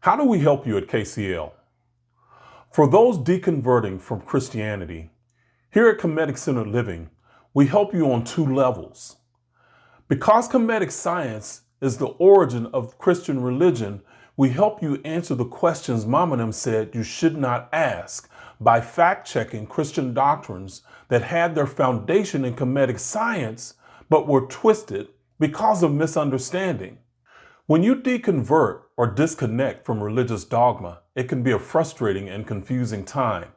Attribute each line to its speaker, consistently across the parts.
Speaker 1: How do we help you at KCL? For those deconverting from Christianity, here at Kemetic Centered Living, we help you on two levels. Because Kemetic science is the origin of Christian religion, we help you answer the questions Mom and them said you should not ask by fact-checking Christian doctrines that had their foundation in Kemetic science but were twisted because of misunderstanding. When you deconvert or disconnect from religious dogma, it can be a frustrating and confusing time.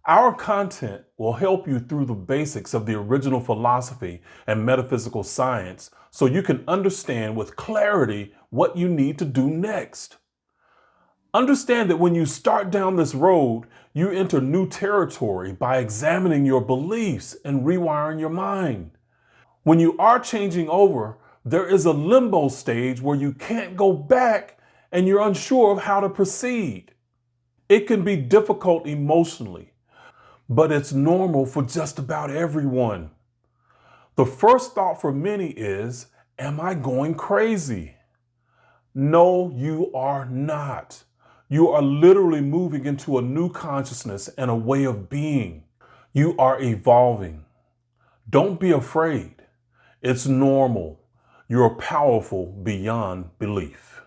Speaker 1: Our content will help you through the basics of the original philosophy and metaphysical science so you can understand with clarity what you need to do next. Understand that when you start down this road, you enter new territory by examining your beliefs and rewiring your mind. When you are changing over, there is a limbo stage where you can't go back and you're unsure of how to proceed. It can be difficult emotionally, but it's normal for just about everyone. The first thought for many is, am I going crazy? No, you are not. You are literally moving into a new consciousness and a way of being. You are evolving. Don't be afraid. It's normal. You're powerful beyond belief.